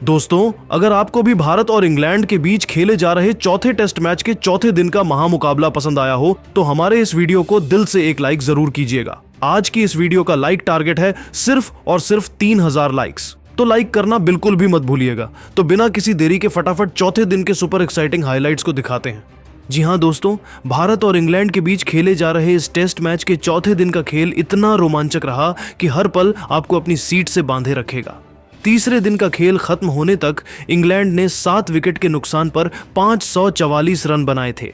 दोस्तों, अगर आपको भी भारत और इंग्लैंड के बीच खेले जा रहे चौथे टेस्ट मैच के चौथे दिन का महामुकाबला पसंद आया हो तो हमारे इस वीडियो को दिल से एक लाइक जरूर कीजिएगा। आज की इस वीडियो का लाइक टारगेट है सिर्फ और सिर्फ 3000 लाइक्स, तो लाइक करना बिल्कुल भी मत भूलिएगा। तो बिना किसी देरी के फटाफट चौथे दिन के सुपर एक्साइटिंग हाइलाइट्स को दिखाते हैं। जी हाँ दोस्तों, भारत और इंग्लैंड के बीच खेले जा रहे इस टेस्ट मैच के चौथे दिन का खेल इतना रोमांचक रहा कि हर पल आपको अपनी सीट से बांधे रखेगा। तीसरे दिन का खेल खत्म होने तक इंग्लैंड ने 7 विकेट के नुकसान पर 544 रन बनाए थे।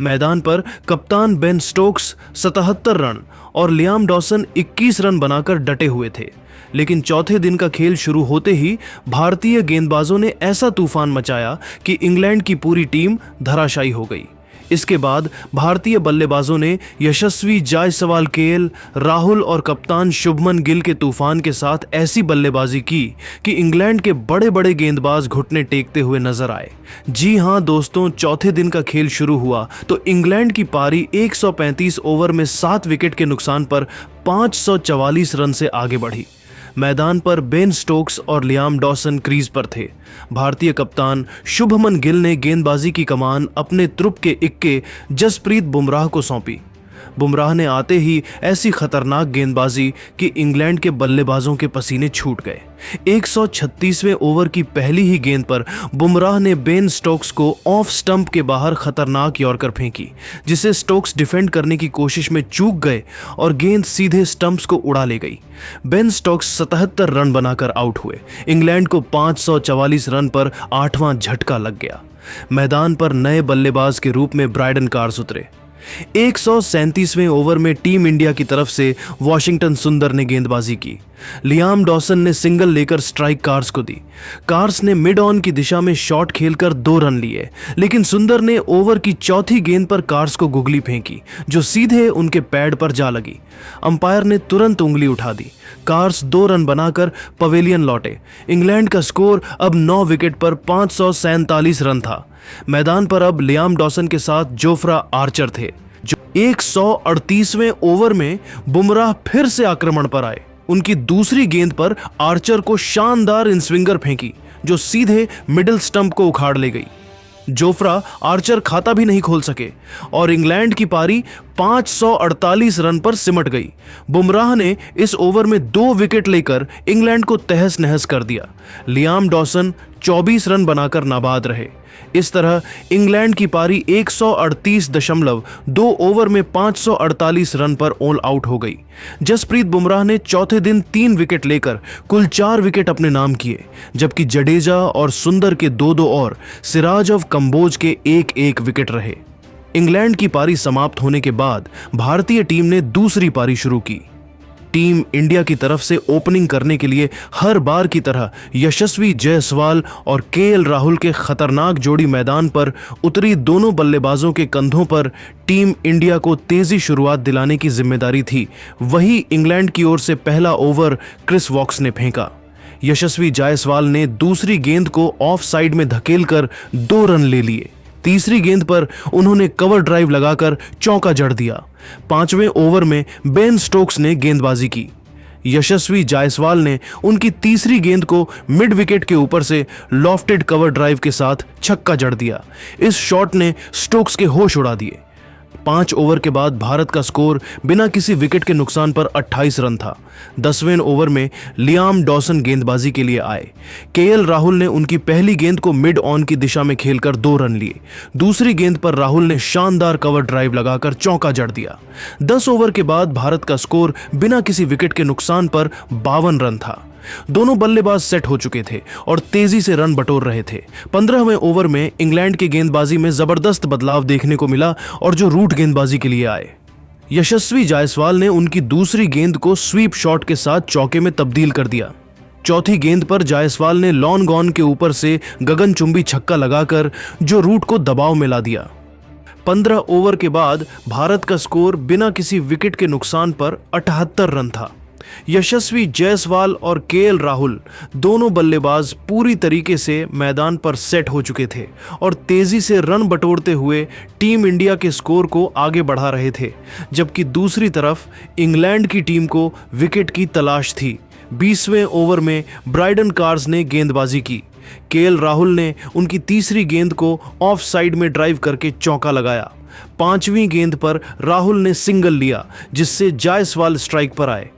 मैदान पर कप्तान बेन स्टोक्स 77 रन और लियाम डॉसन 21 रन बनाकर डटे हुए थे। लेकिन चौथे दिन का खेल शुरू होते ही भारतीय गेंदबाजों ने ऐसा तूफान मचाया कि इंग्लैंड की पूरी टीम धराशायी हो गई। इसके बाद भारतीय बल्लेबाजों ने यशस्वी जायसवाल, केएल राहुल और कप्तान शुभमन गिल के तूफान के साथ ऐसी बल्लेबाजी की कि इंग्लैंड के बड़े बड़े गेंदबाज घुटने टेकते हुए नजर आए। जी हां दोस्तों, चौथे दिन का खेल शुरू हुआ तो इंग्लैंड की पारी 135 ओवर में 7 विकेट के नुकसान पर 544 रन से आगे बढ़ी। मैदान पर बेन स्टोक्स और लियाम डॉसन क्रीज पर थे। भारतीय कप्तान शुभमन गिल ने गेंदबाजी की कमान अपने तुरुप के इक्के जसप्रीत बुमराह को सौंपी। बुमराह ने आते ही ऐसी खतरनाक गेंदबाजी कि इंग्लैंड के बल्लेबाजों के पसीने छूट गए। 136वें ओवर की पहली ही गेंद पर बुमराह ने बेन स्टोक्स को ऑफ स्टंप के बाहर खतरनाक यॉर्कर फेंकी, जिसे स्टोक्स डिफेंड करने की कोशिश में चूक गए और गेंद सीधे स्टंप्स को उड़ा ले गई। बेन स्टोक्स 77 रन बनाकर आउट हुए। इंग्लैंड को 544 रन पर 8वां झटका लग गया। मैदान पर नए बल्लेबाज के रूप में ब्रायडन कार्स उतरे। 137वें ओवर में टीम इंडिया की तरफ से वॉशिंगटन सुंदर ने गेंदबाजी की। लियाम डॉसन ने सिंगल लेकर स्ट्राइक कार्स को दी। कार्स ने मिड ऑन की दिशा में शॉट खेलकर 2 रन लिए, लेकिन सुंदर ने ओवर की चौथी गेंद पर कार्स को गुगली फेंकी जो सीधे उनके पैड पर जा लगी। अंपायर ने तुरंत उंगली उठा दी। कार्स 2 रन बनाकर पवेलियन लौटे। इंग्लैंड का स्कोर अब 9 विकेट पर 547 रन था। मैदान पर अब लियाम डॉसन के साथ जोफ्रा आर्चर थे, जो 138वें ओवर में बुमराह फिर से आक्रमण पर आए। उनकी दूसरी गेंद पर आर्चर को शानदार इनस्विंगर फेंकी जो सीधे मिडिल स्टंप को उखाड़ ले गई। जोफ्रा आर्चर खाता भी नहीं खोल सके और इंग्लैंड की पारी 548 रन पर सिमट गई। बुमराह ने इस ओवर में 2 विकेट लेकर इंग्लैंड को तहस नहस कर दिया। लियाम डॉसन 24 रन बनाकर नाबाद रहे। इस तरह इंग्लैंड की पारी 138.2 ओवर में 548 रन पर ऑल आउट हो गई। जसप्रीत बुमराह ने चौथे दिन 3 विकेट लेकर कुल 4 विकेट अपने नाम किए, जबकि जडेजा और सुंदर के 2-2 और सिराज ऑफ कंबोज के 1-1 विकेट रहे। इंग्लैंड की पारी समाप्त होने के बाद भारतीय टीम ने दूसरी पारी शुरू की। टीम इंडिया की तरफ से ओपनिंग करने के लिए हर बार की तरह यशस्वी जायसवाल और केएल राहुल के खतरनाक जोड़ी मैदान पर उतरी। दोनों बल्लेबाजों के कंधों पर टीम इंडिया को तेजी शुरुआत दिलाने की जिम्मेदारी थी। वही इंग्लैंड की ओर से पहला ओवर क्रिस वॉक्स ने फेंका। यशस्वी जायसवाल ने दूसरी गेंद को ऑफ साइड में धकेलकर 2 रन ले लिए। तीसरी गेंद पर उन्होंने कवर ड्राइव लगाकर चौका जड़ दिया। 5वें ओवर में बेन स्टोक्स ने गेंदबाजी की। यशस्वी जायसवाल ने उनकी तीसरी गेंद को मिड विकेट के ऊपर से लॉफ्टेड कवर ड्राइव के साथ छक्का जड़ दिया। इस शॉट ने स्टोक्स के होश उड़ा दिए। 5 ओवर के बाद भारत का स्कोर बिना किसी विकेट के नुकसान पर 28 रन था। 10वें ओवर में लियाम डॉसन गेंदबाजी के लिए आए। केएल राहुल ने उनकी पहली गेंद को मिड ऑन की दिशा में खेलकर 2 रन लिए। दूसरी गेंद पर राहुल ने शानदार कवर ड्राइव लगाकर चौका जड़ दिया। 10 ओवर के बाद भारत का स्कोर बिना किसी विकेट के नुकसान पर 52 रन था। दोनों बल्लेबाज सेट हो चुके थे और तेजी से रन बटोर रहे थे। 15वें ओवर में इंग्लैंड के गेंदबाजी में जबरदस्त बदलाव देखने को मिला और जो रूट गेंदबाजी के लिए आए। यशस्वी जायसवाल ने उनकी दूसरी गेंद को स्वीप शॉट के साथ चौके में तब्दील कर दिया। चौथी गेंद पर जायसवाल ने लॉन गॉन के ऊपर से गगनचुंबी छक्का लगाकर जो रूट को दबाव में ला दिया। 15 ओवर के बाद भारत का स्कोर बिना किसी विकेट के नुकसान पर 78 रन था। यशस्वी जायसवाल और केएल राहुल दोनों बल्लेबाज पूरी तरीके से मैदान पर सेट हो चुके थे और तेजी से रन बटोरते हुए टीम इंडिया के स्कोर को आगे बढ़ा रहे थे, जबकि दूसरी तरफ इंग्लैंड की टीम को विकेट की तलाश थी। 20वें ओवर में ब्रायडन कार्स ने गेंदबाजी की। केएल राहुल ने उनकी तीसरी गेंद को ऑफ साइड में ड्राइव करके चौका लगाया। पांचवीं गेंद पर राहुल ने सिंगल लिया, जिससे जायसवाल स्ट्राइक पर आए।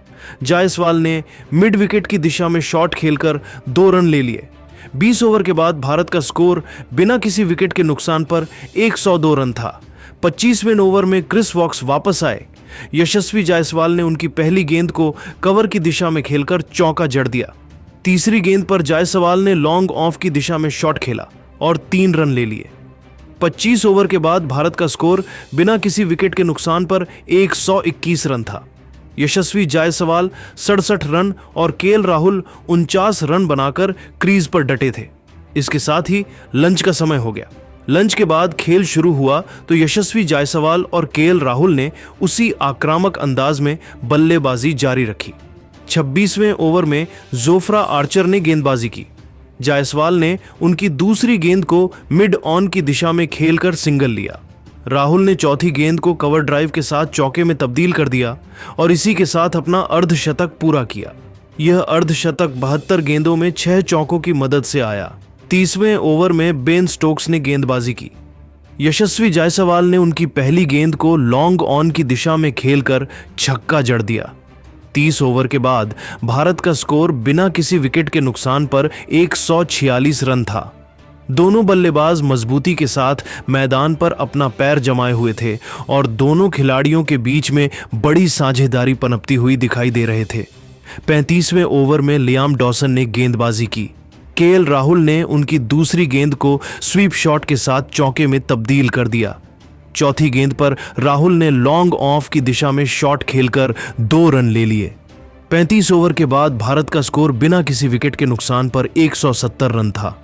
जायसवाल ने मिड विकेट की दिशा में शॉट खेलकर 2 रन ले लिए। 20 ओवर के बाद भारत का स्कोर बिना किसी विकेट के नुकसान पर 102 रन था। 25वें ओवर में क्रिस वॉक्स वापस आए। यशस्वी जायसवाल ने उनकी पहली गेंद को कवर की दिशा में खेलकर चौका जड़ दिया। तीसरी गेंद पर जायसवाल ने लॉन्ग ऑफ की दिशा में शॉट खेला और 3 रन ले लिए। 25 ओवर के बाद भारत का स्कोर बिना किसी विकेट के नुकसान पर 121 रन था। यशस्वी जायसवाल 67 रन और केएल राहुल 49 रन बनाकर क्रीज पर डटे थे। इसके साथ ही लंच का समय हो गया। लंच के बाद खेल शुरू हुआ तो यशस्वी जायसवाल और केएल राहुल ने उसी आक्रामक अंदाज में बल्लेबाजी जारी रखी। 26वें ओवर में जोफ्रा आर्चर ने गेंदबाजी की। जायसवाल ने उनकी दूसरी गेंद को मिड ऑन की दिशा में खेलकर सिंगल लिया। राहुल ने चौथी गेंद को कवर ड्राइव के साथ चौके में तब्दील कर दिया और इसी के साथ अपना अर्धशतक पूरा किया। यह अर्धशतक 72 गेंदों में 6 चौकों की मदद से आया। 30वें ओवर में बेन स्टोक्स ने गेंदबाजी की। यशस्वी जायसवाल ने उनकी पहली गेंद को लॉन्ग ऑन की दिशा में खेलकर छक्का जड़ दिया। 30 ओवर के बाद भारत का स्कोर बिना किसी विकेट के नुकसान पर 146 रन था। दोनों बल्लेबाज मजबूती के साथ मैदान पर अपना पैर जमाए हुए थे और दोनों खिलाड़ियों के बीच में बड़ी साझेदारी पनपती हुई दिखाई दे रहे थे। 35वें ओवर में लियाम डॉसन ने गेंदबाजी की। केएल राहुल ने उनकी दूसरी गेंद को स्वीप शॉट के साथ चौके में तब्दील कर दिया। चौथी गेंद पर राहुल ने लॉन्ग ऑफ की दिशा में शॉट खेलकर 2 रन ले लिए। 35 ओवर के बाद भारत का स्कोर बिना किसी विकेट के नुकसान पर 170 रन था।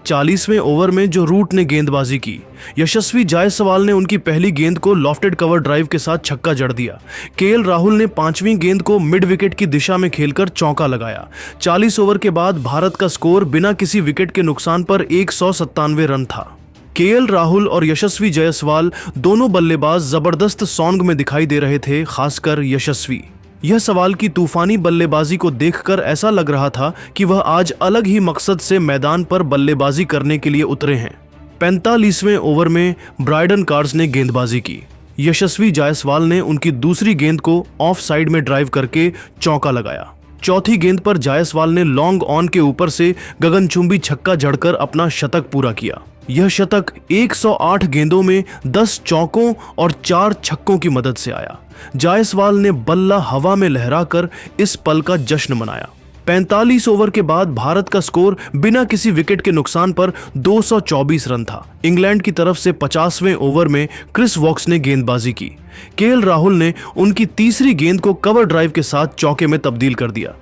40वें ओवर में जो रूट ने गेंदबाजी की। यशस्वी जायसवाल ने उनकी पहली गेंद को लॉफ्टेड कवर ड्राइव के साथ छक्का जड़ दिया। केएल राहुल ने 5वीं गेंद को मिड विकेट की दिशा में खेलकर चौका लगाया। 40 ओवर के बाद भारत का स्कोर बिना किसी विकेट के नुकसान पर 197 रन था। केएल राहुल और यशस्वी जायसवाल दोनों बल्लेबाज जबरदस्त सॉन्ग में दिखाई दे रहे थे, खासकर यशस्वी। यह सवाल की तूफानी बल्लेबाजी को देखकर ऐसा लग रहा था कि वह आज अलग ही मकसद से मैदान पर बल्लेबाजी करने के लिए उतरे हैं। 45वें ओवर में ब्रायडन कार्स ने गेंदबाजी की। यशस्वी जायसवाल ने उनकी दूसरी गेंद को ऑफ साइड में ड्राइव करके चौका लगाया। चौथी गेंद पर जायसवाल ने लॉन्ग ऑन के ऊपर से गगनचुंबी छक्का जड़कर अपना शतक पूरा किया। यह शतक 108 गेंदों में 10 चौकों और 4 छक्कों की मदद से आया। जायसवाल ने बल्ला हवा में लहराकर इस पल का जश्न मनाया। 45 ओवर के बाद भारत का स्कोर बिना किसी विकेट के नुकसान पर 224 रन था। इंग्लैंड की तरफ से 50वें ओवर में क्रिस वॉक्स ने गेंदबाजी की। केएल राहुल ने उनकी तीसरी गेंद को कवर ड्राइव के साथ चौके में तब्दील कर दिया।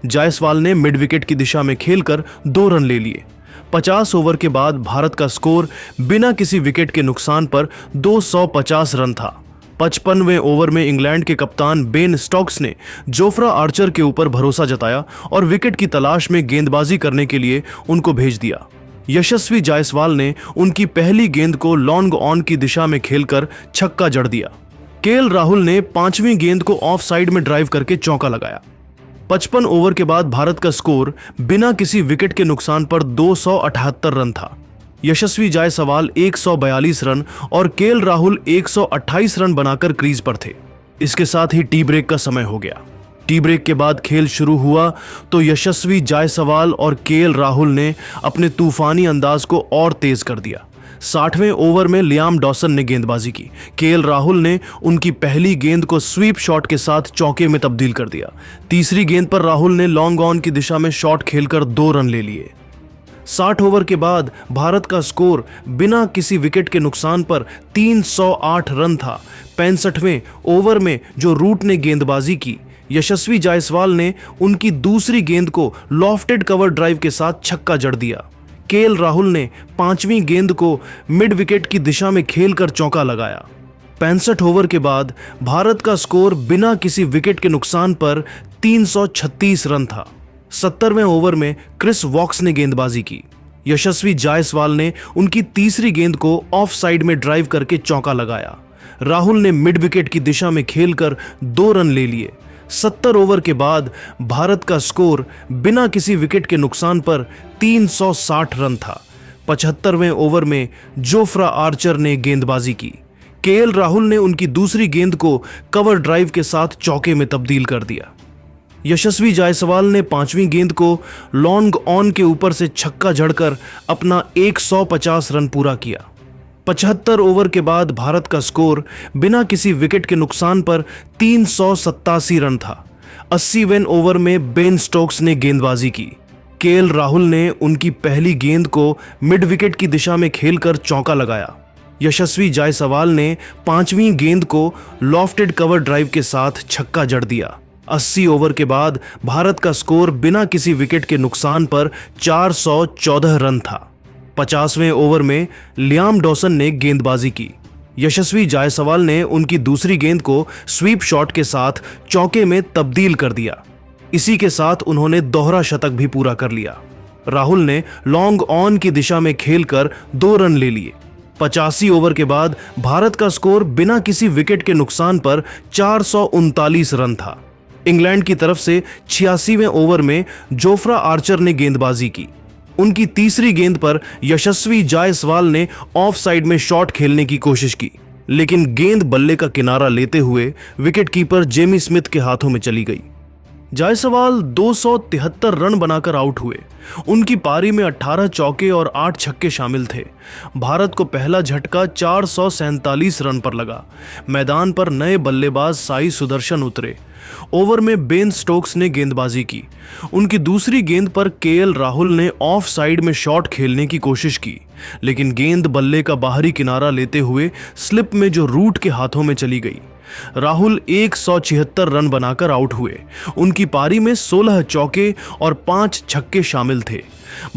जायसवाल ने मिड विकेट की दिशा में खेलकर 2 रन ले लिए। 50 ओवर के बाद भारत का स्कोर बिना किसी विकेट के नुकसान पर 250 रन था। 55वें ओवर में इंग्लैंड के कप्तान बेन स्टोक्स ने जोफ्रा आर्चर के ऊपर भरोसा जताया और विकेट की तलाश में गेंदबाजी करने के लिए उनको भेज दिया। यशस्वी जायसवाल ने उनकी पहली गेंद को लॉन्ग ऑन की दिशा में खेलकर छक्का जड़ दिया। केएल राहुल ने 5वीं गेंद को ऑफ साइड में ड्राइव करके चौका लगाया। 55 ओवर के बाद भारत का स्कोर बिना किसी विकेट के नुकसान पर 278 रन था। यशस्वी जायसवाल 142 रन और केएल राहुल 128 रन बनाकर क्रीज पर थे। इसके साथ ही टी ब्रेक का समय हो गया। टी ब्रेक के बाद खेल शुरू हुआ तो यशस्वी जायसवाल और केएल राहुल ने अपने तूफानी अंदाज को और तेज कर दिया। 60वें ओवर में लियाम डॉसन ने गेंदबाजी की। केएल राहुल ने उनकी पहली गेंद को स्वीप शॉट के साथ चौके में तब्दील कर दिया। तीसरी गेंद पर राहुल ने लॉन्ग ऑन की दिशा में शॉट खेलकर 2 रन ले लिए। 60 ओवर के बाद भारत का स्कोर बिना किसी विकेट के नुकसान पर 308 रन था। 65वें ओवर में जो रूट ने गेंदबाजी की। यशस्वी जायसवाल ने उनकी दूसरी गेंद को लॉफ्टेड कवर ड्राइव के साथ छक्का जड़ दिया। केएल राहुल ने 5वीं गेंद को मिड विकेट की दिशा में खेलकर चौका लगाया। 65 ओवर के बाद भारत का स्कोर बिना किसी विकेट के नुकसान पर 336 रन था। 70वें ओवर में क्रिस वॉक्स ने गेंदबाजी की। यशस्वी जायसवाल ने उनकी तीसरी गेंद को ऑफ साइड में ड्राइव करके चौका लगाया। राहुल ने मिड विकेट की दिशा में खेलकर 2 रन ले लिए। 70 ओवर के बाद भारत का स्कोर बिना किसी विकेट के नुकसान पर 360 रन था। 75वें ओवर में जोफ्रा आर्चर ने गेंदबाजी की। केएल राहुल ने उनकी दूसरी गेंद को कवर ड्राइव के साथ चौके में तब्दील कर दिया। यशस्वी जायसवाल ने 5वीं गेंद को लॉन्ग ऑन के ऊपर से छक्का जड़कर अपना 150 रन पूरा किया। 75 ओवर के बाद भारत का स्कोर बिना किसी विकेट के नुकसान पर 387 रन था। 80वें ओवर में बेन स्टोक्स ने गेंदबाजी की। केएल राहुल ने उनकी पहली गेंद को मिड विकेट की दिशा में खेलकर चौका लगाया। यशस्वी जायसवाल ने 5वीं गेंद को लॉफ्टेड कवर ड्राइव के साथ छक्का जड़ दिया। 80 ओवर के बाद भारत का स्कोर बिना किसी विकेट के नुकसान पर 414 रन था। 50वें ओवर में लियाम डॉसन ने गेंदबाजी की। यशस्वी जायसवाल ने उनकी दूसरी गेंद को स्वीप शॉट के साथ चौके में तब्दील कर दिया। इसी के साथ उन्होंने दोहरा शतक भी पूरा कर लिया। राहुल ने लॉन्ग ऑन की दिशा में खेलकर 2 रन ले लिए। 85 ओवर के बाद भारत का स्कोर बिना किसी विकेट के नुकसान पर 439 रन था। इंग्लैंड की तरफ से 86वें ओवर में जोफ्रा आर्चर ने गेंदबाजी की। उनकी तीसरी गेंद पर यशस्वी जायसवाल ने ऑफ साइड में शॉट खेलने की कोशिश की, लेकिन गेंद बल्ले का किनारा लेते हुए विकेटकीपर जेमी स्मिथ के हाथों में चली गई। जायसवाल 273 रन बनाकर आउट हुए। उनकी पारी में 18 चौके और 8 छक्के शामिल थे। भारत को पहला झटका 447 रन पर लगा। मैदान पर नए बल्लेबाज साई सुदर्शन उतरे। ओवर में बेन स्टोक्स ने गेंदबाजी की। उनकी दूसरी गेंद पर केएल राहुल ने ऑफ साइड में शॉट खेलने की कोशिश की, लेकिन गेंद बल्ले का बाहरी किनारा लेते हुए स्लिप में जो रूट के हाथों में चली गई। राहुल 176 रन बनाकर आउट हुए। उनकी पारी में 16 चौके और 5 छक्के शामिल थे।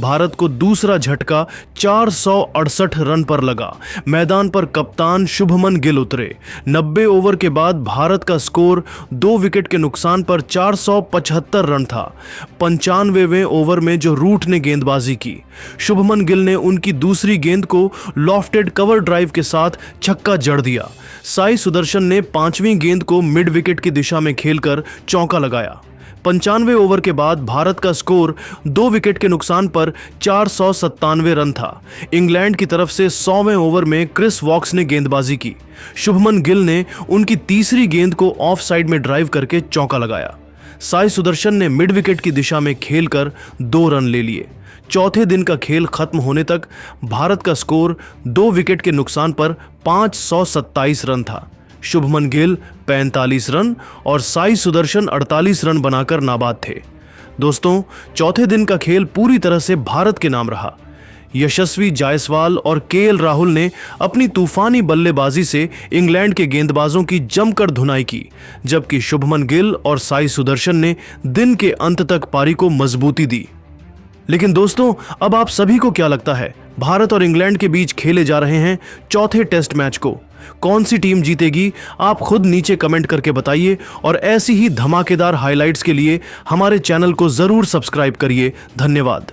भारत को दूसरा झटका 468 रन पर लगा। मैदान पर कप्तान शुभमन गिल उतरे। 90 ओवर के बाद भारत का स्कोर 2 विकेट के नुकसान पर 475 रन था। 95वें ओवर में जो रूट ने गेंदबाजी की। शुभमन गिल ने उनकी दूसरी गेंद को लॉफ्टेड कवर ड्राइव के साथ छक्का जड़ दिया। साई सुदर्शन ने 5वीं गेंद को मिड विकेट की दिशा में खेलकर चौका लगाया। 95 ओवर के बाद भारत का स्कोर 2 विकेट के नुकसान पर 497 रन था। इंग्लैंड की तरफ से 100वें ओवर में क्रिस वॉक्स ने गेंदबाजी की। शुभमन गिल ने उनकी तीसरी गेंद को ऑफ साइड में ड्राइव करके चौका लगाया। साई सुदर्शन ने मिड विकेट की दिशा में खेलकर 2 रन ले लिए। चौथे दिन का खेल खत्म होने तक भारत का स्कोर 2 विकेट के नुकसान पर 527 रन था। शुभमन गिल 45 रन और साई सुदर्शन 48 रन बनाकर नाबाद थे। दोस्तों, चौथे दिन का खेल पूरी तरह से भारत के नाम रहा। यशस्वी जायसवाल और केएल राहुल ने अपनी तूफानी बल्लेबाजी से इंग्लैंड के गेंदबाजों की जमकर धुनाई की, जबकि शुभमन गिल और साई सुदर्शन ने दिन के अंत तक पारी को मजबूती दी। लेकिन दोस्तों, अब आप सभी को क्या लगता है, भारत और इंग्लैंड के बीच खेले जा रहे हैं चौथे टेस्ट मैच को कौन सी टीम जीतेगी? आप खुद नीचे कमेंट करके बताइए और ऐसी ही धमाकेदार हाइलाइट्स के लिए हमारे चैनल को जरूर सब्सक्राइब करिए। धन्यवाद।